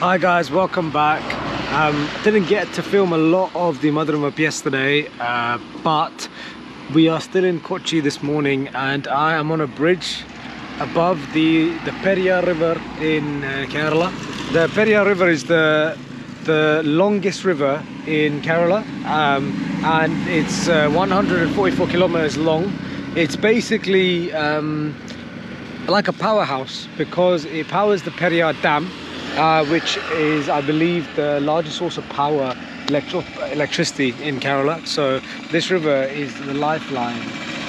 Hi guys, welcome back. Didn't get to film a lot of the Mother up yesterday, but we are still in Kochi this morning and I am on a bridge above the Periyar River in Kerala. The Periyar River is the longest river in Kerala, and it's 144 kilometers long. It's basically like a powerhouse because it powers the Periyar Dam, which is, I believe, the largest source of power, electricity in Kerala. So this river is the lifeline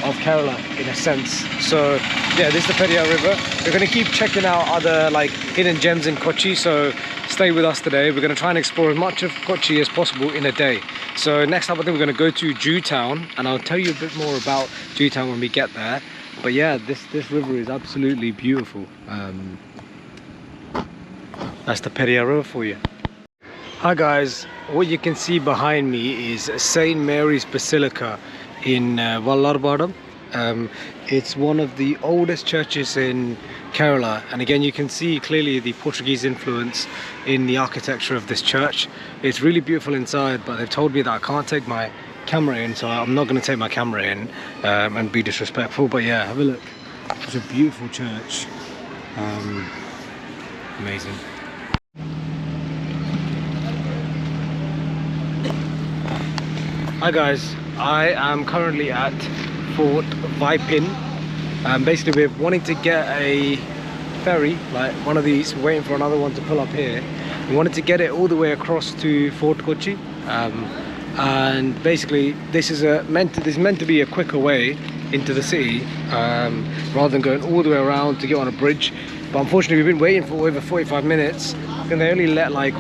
of Kerala in a sense. So yeah, this is the Periyar River. We're going to keep checking out other like hidden gems in Kochi, so stay with us today. We're going to try and explore as much of Kochi as possible in a day. So next up I think we're going to go to Jewtown, and I'll tell you a bit more about Jewtown when we get there. But yeah, this river is absolutely beautiful. That's the Periyar River for you. Hi guys, what you can see behind me is St. Mary's Basilica in Vallarbadam. It's one of the oldest churches in Kerala, and again you can see clearly the Portuguese influence in the architecture of this church. It's really beautiful inside, but they've told me that I can't take my camera in, so I'm not going to take my camera in and be disrespectful. But yeah, have a look. It's a beautiful church. Amazing. Hi guys, I am currently at Fort Vypin. Basically we're wanting to get a ferry, like one of these, waiting for another one to pull up here. We wanted to get it all the way across to Fort Kochi, and basically this is meant to be a quicker way into the city, rather than going all the way around to get on a bridge. But unfortunately we've been waiting for over 45 minutes and they only let like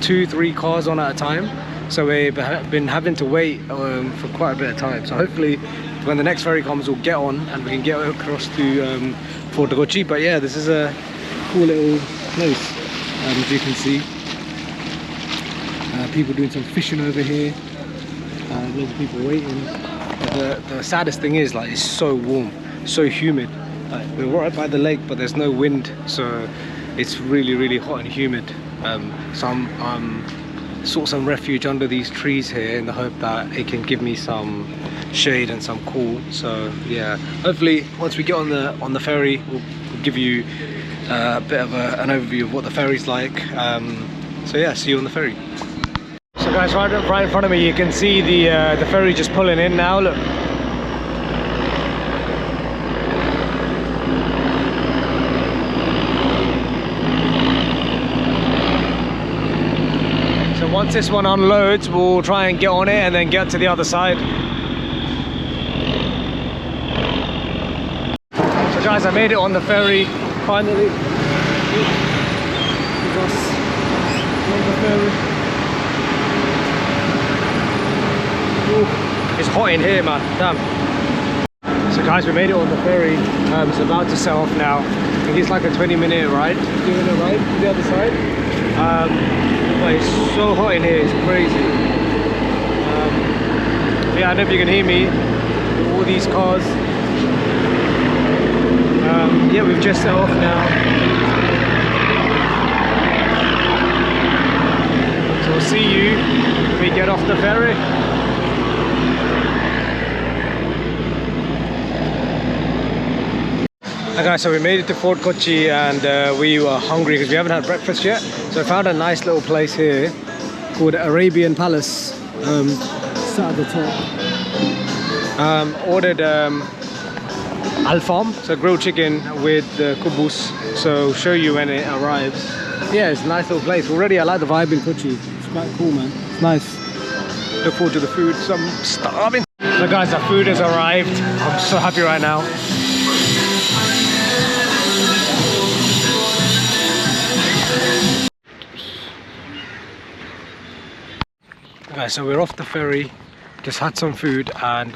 2-3 cars on at a time. So we've been having to wait for quite a bit of time. So hopefully when the next ferry comes we'll get on and we can get across to Fort Kochi. But yeah, this is a cool little place, as you can see. People doing some fishing over here. Loads of people waiting. The saddest thing is, like, it's so warm, so humid. Like, we're right by the lake but there's no wind, so it's really hot and humid. So I'm sought some refuge under these trees here in the hope that it can give me some shade and some cool. So yeah, hopefully once we get on the ferry we'll give you a bit of an overview of what the ferry's like. So yeah, see you on the ferry. So guys, right in front of me you can see the ferry just pulling in now. Look. Once this one unloads, we'll try and get on it and then get to the other side. So guys, I made it on the ferry finally. It's hot in here, man. Damn. So guys, we made it on the ferry. It's about to set off now. I think it's like a 20-minute ride. Doing a ride to the other side. But it's so hot in here, it's crazy. Yeah, I don't know if you can hear me, all these cars. Yeah, we've just set off now. So we'll see you when we get off the ferry. Hi guys, so we made it to Fort Kochi and we were hungry because we haven't had breakfast yet. So I found a nice little place here called Arabian Palace. Sat at the top. Ordered alfam, so grilled chicken with kubus. So I'll show you when it arrives. Yeah, it's a nice little place. Already I like the vibe in Kochi. It's quite cool, man. It's nice. Look forward to the food. So I'm starving. So guys, our food has arrived. I'm so happy right now. Guys, so we're off the ferry, just had some food, and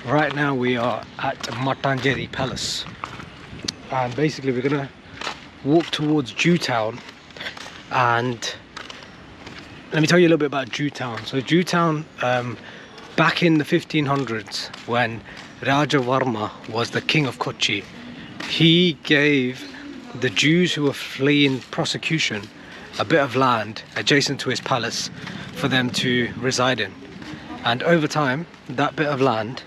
right now we are at Mattancherry Palace, and basically we're gonna walk towards Jewtown. And let me tell you a little bit about Jewtown. So Jewtown, back in the 1500s, when Raja Varma was the king of Kochi, he gave the Jews who were fleeing persecution a bit of land adjacent to his palace for them to reside in. And over time, that bit of land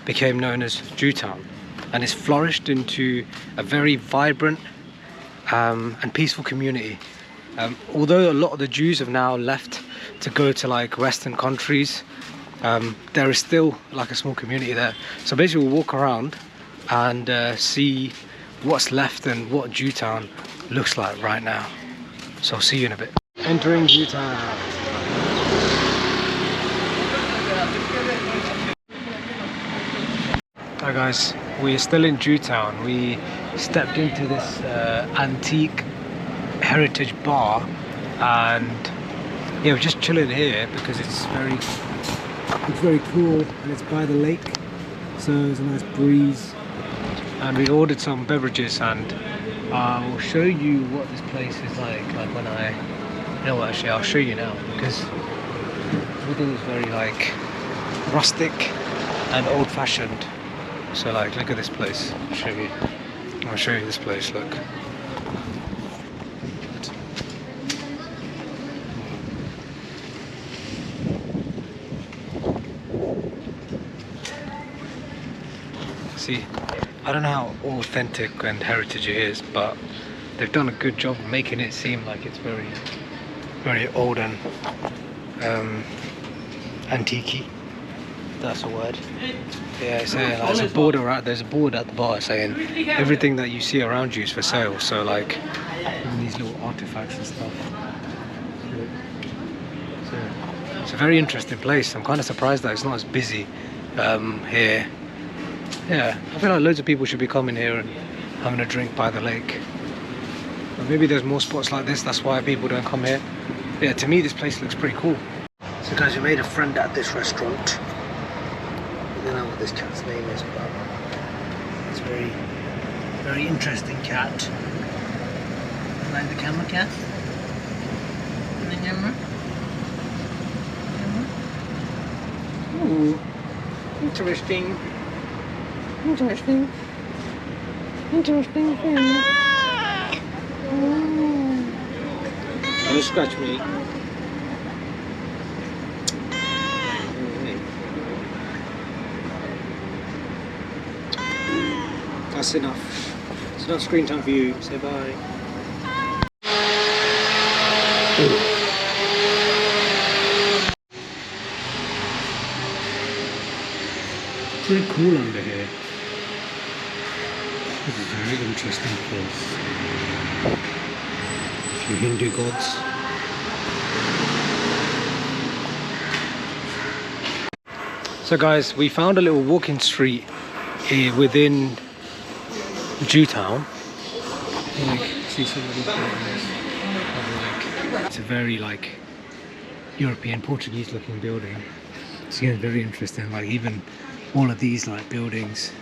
became known as Jewtown, and it's flourished into a very vibrant and peaceful community. Although a lot of the Jews have now left to go to like Western countries, there is still like a small community there. So basically we'll walk around and see what's left and what Jewtown looks like right now. So I'll see you in a bit. Entering Jewtown. Hi guys, we're still in Jewtown. We stepped into this antique heritage bar, and yeah, we're just chilling here because it's very cool and it's by the lake, so there's a nice breeze. And we ordered some beverages, and I'll show you what this place is like when I, you know what, actually I'll show you now, because everything is very like rustic and old-fashioned. So like, look at this place. I'll show you this place, look. See, I don't know how authentic and heritage it is, but they've done a good job of making it seem like it's very old and antique-y. That's a word. Yeah, it's like, there's a board at the bar saying everything that you see around you is for sale. So like even these little artifacts and stuff. So it's a very interesting place. I'm kind of surprised that it's not as busy here. Yeah, I feel like loads of people should be coming here and having a drink by the lake. But maybe there's more spots like this, that's why people don't come here. But yeah, to me this place looks pretty cool. So guys, we made a friend at this restaurant. I don't know what this cat's name is, but it's very interesting cat. You like the camera, cat? The camera? Ooh, interesting. Interesting thing. Don't scratch me. That's enough. It's enough screen time for you. Say bye. Pretty cool under here. This is a very interesting place. A few Hindu gods. So guys, we found a little walking street here within Jewtown. See some of these buildings. It's a very like European Portuguese looking building. It's getting very interesting. Like even all of these like buildings,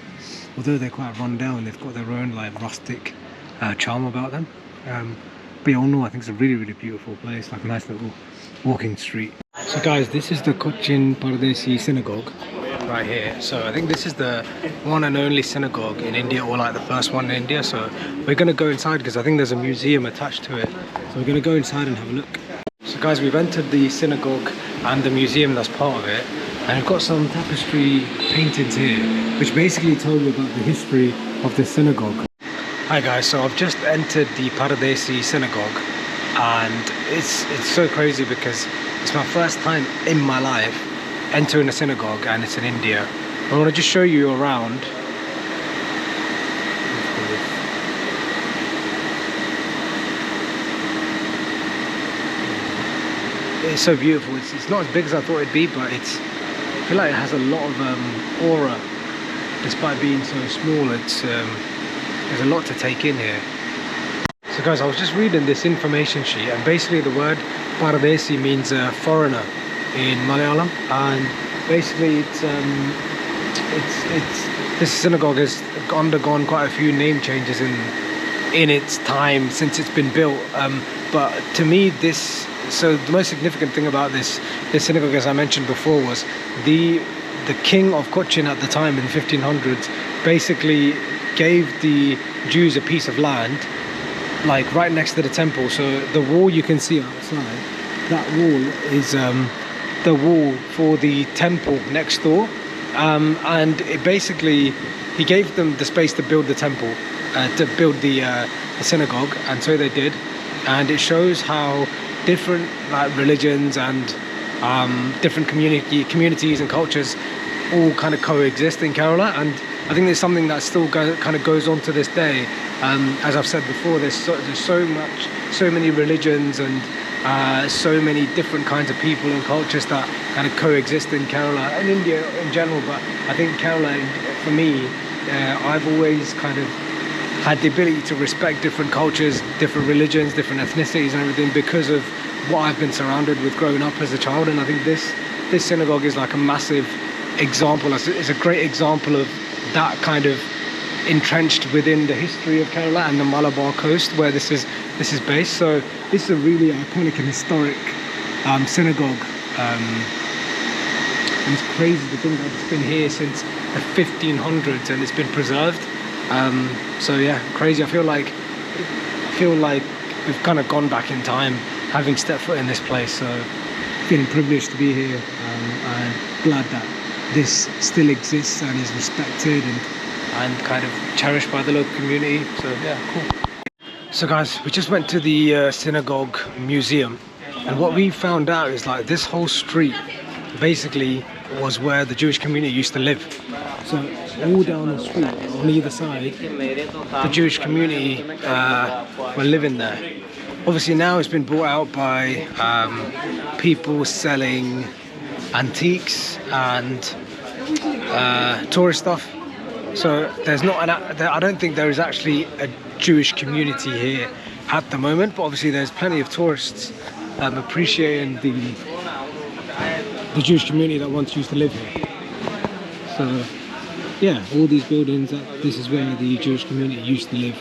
although they're quite run down, they've got their own like rustic charm about them. But all in all, I think it's a really beautiful place, like a nice little walking street. So guys, this is the Cochin Paradesi Synagogue right here. So I think this is the one and only synagogue in India, or like the first one in India. So we're going to go inside because I think there's a museum attached to it. So we're going to go inside and have a look. So guys, we've entered the synagogue and the museum that's part of it. And we've got some tapestry paintings here, which basically tell you about the history of the synagogue. Hi guys, so I've just entered the Paradesi Synagogue, and it's so crazy because it's my first time in my life entering a synagogue, and it's in India. I want to just show you around. It's so beautiful. It's not as big as I thought it'd be, but I feel like it has a lot of aura, despite being so small. There's a lot to take in here. So guys, I was just reading this information sheet, and basically the word Paradesi means foreigner in Malayalam, and basically this synagogue has undergone quite a few name changes in its time since it's been built. But to me, so the most significant thing about this synagogue, as I mentioned before, was the king of Cochin at the time in the 1500s basically gave the Jews a piece of land like right next to the temple. So the wall you can see outside, that wall is the wall for the temple next door, and it basically, he gave them the space to build the temple, to build the synagogue, and so they did. And it shows how different religions and different communities and cultures all kind of coexist in Kerala. And I think there's something that still kind of goes on to this day. As I've said before, there's so many religions and so many different kinds of people and cultures that kind of coexist in Kerala and India in general. But I think Kerala, for me, I've always kind of had the ability to respect different cultures, different religions, different ethnicities and everything, because of what I've been surrounded with growing up as a child. And I think this synagogue is like a massive example. It's a great example of that kind of entrenched within the history of Kerala and the Malabar coast where this is based. So this is a really iconic and historic synagogue. And it's crazy to think that it's been here since the 1500s and it's been preserved. So yeah, crazy. I feel like we've kind of gone back in time having stepped foot in this place. So feeling privileged to be here, and glad that this still exists and is respected and kind of cherished by the local community. So yeah, cool. So guys, we just went to the synagogue museum, and what we found out is like this whole street basically was where the Jewish community used to live. So all down the street on either side, the Jewish community were living there. Obviously now it's been bought out by people selling antiques and tourist stuff. So there's not I don't think there is actually a Jewish community here at the moment, but obviously there's plenty of tourists appreciating the Jewish community that once used to live here. So yeah, all these buildings, this is where the Jewish community used to live.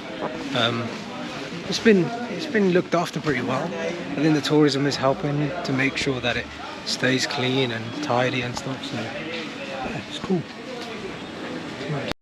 It's been looked after pretty well. I think the tourism is helping to make sure that it stays clean and tidy and stuff. So yeah, it's cool.